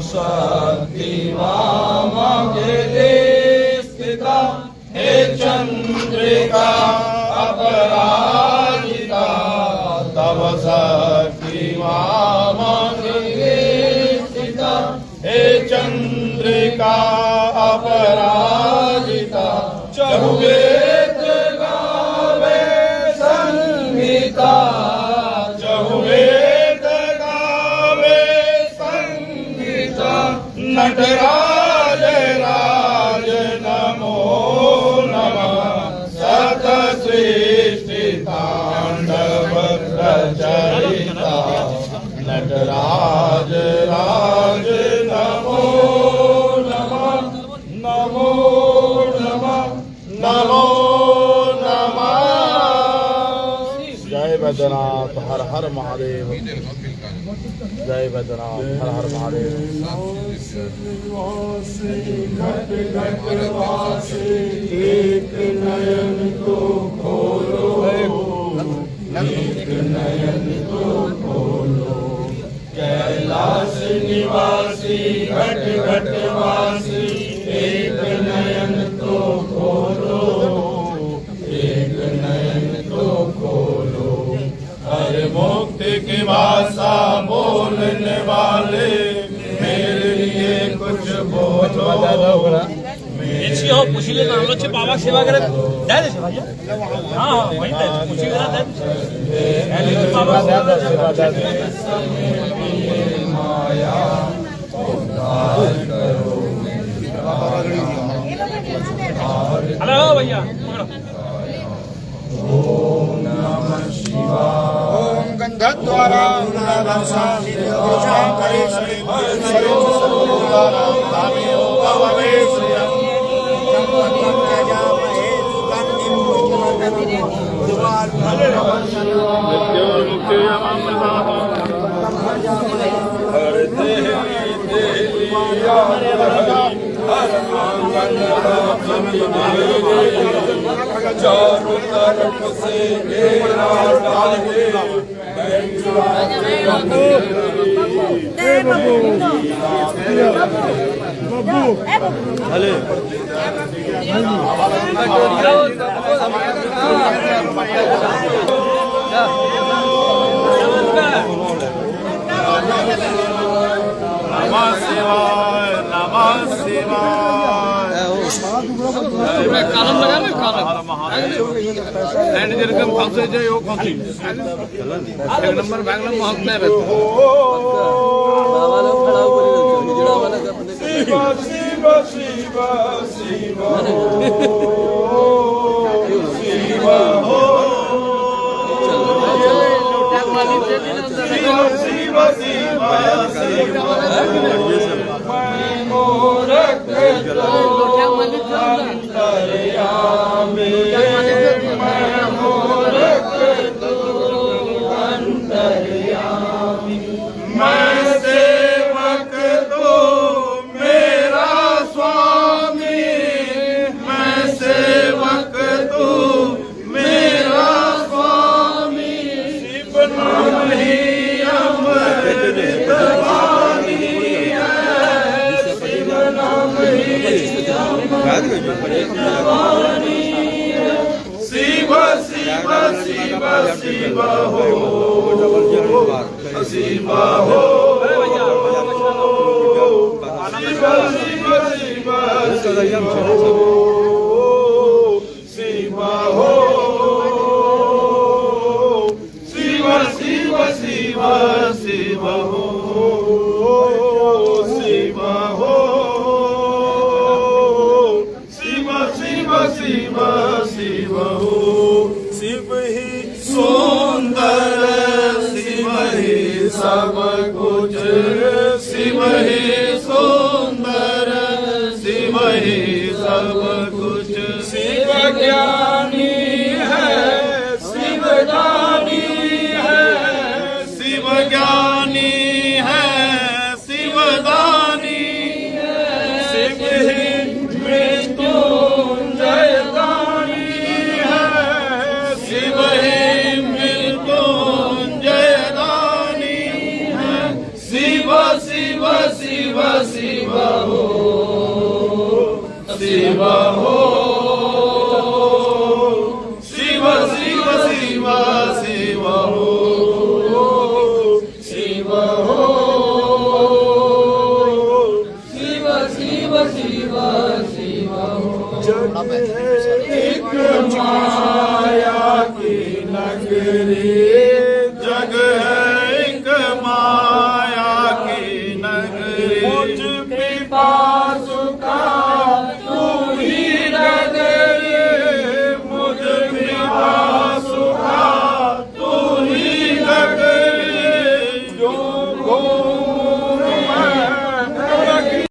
शक्ति मागे स्थिता हे चंद्रिका अपराजिता तव शक्ति मागे स्थिता हे चंद्रिका अपराजिता चहुवेद गावे संगीता चहुवेद गावे संगीता नटराज राज नमो नमः सत सृष्टि तांडव रचयिता नटराज राज नमो नमः नमो नमः नमो नमः। जय बैद्यनाथ हर हर महादेव। जय बैद्यनाथ हर हर महादेव। घट घट वासी एक नयन तो खोलो एक नयन तो खोलो कैलाश निवासी घट घट वासी एक नयन तो खोलो एक नयन तो खोलो हर मुक्ति की भाषा बोलने वाले मेरे लिए कुछ बोलो। এসি হোক পুষিলে নাম হচ্ছে বাবা সেবা করে দেয় দেশে ভাইয়া হ্যাঁ হ্যাঁ ওই দেয় পুষিলে না দেয় বাবা সেবা দেয় माया उद्धार करो হ্যালো ভাইয়া ओम नमः शिवाय ओम गंधद्वारा चारों तरफ से मेरा नमः शिवाय नमः शिवाय কালাম লাগাবে কালাম এন্ড যেরকম ফালসে যায় ও কত এক নম্বর বাংলা মহৎ নাই রে বাবালো খড়াও করে নিজড়া वाला अपने शिव शिव शिव शिव शिव हो शिव शिव शिव मैं मोरक अंतर्यामी मैं मोरक अंतर्यामी मैं सेवक तो मेरा स्वामी मैं सेवक तो मेरा स्वामी शिव नाम ही अमृत वाणी है शिव नाम ही अमृत वाणी है शिव शिव शिव शिव हो शिव हो शिव शिव शिव शिव हो शिव हो शिव शिव शिव शिव हो शिव हो शिव शिव शिव शिव हो शिव ही सुंदर शिव ही सब कुछ शिव ही सुंदर शिव ही सब कुछ शिव ज्ञानी है शिव दानी है शिव ज्ञानी है शिव दानी है शिव ही मृत्युंजय दानी है शिव ही मृत्युंजय दानी है शिव शिव शिव नसीब हो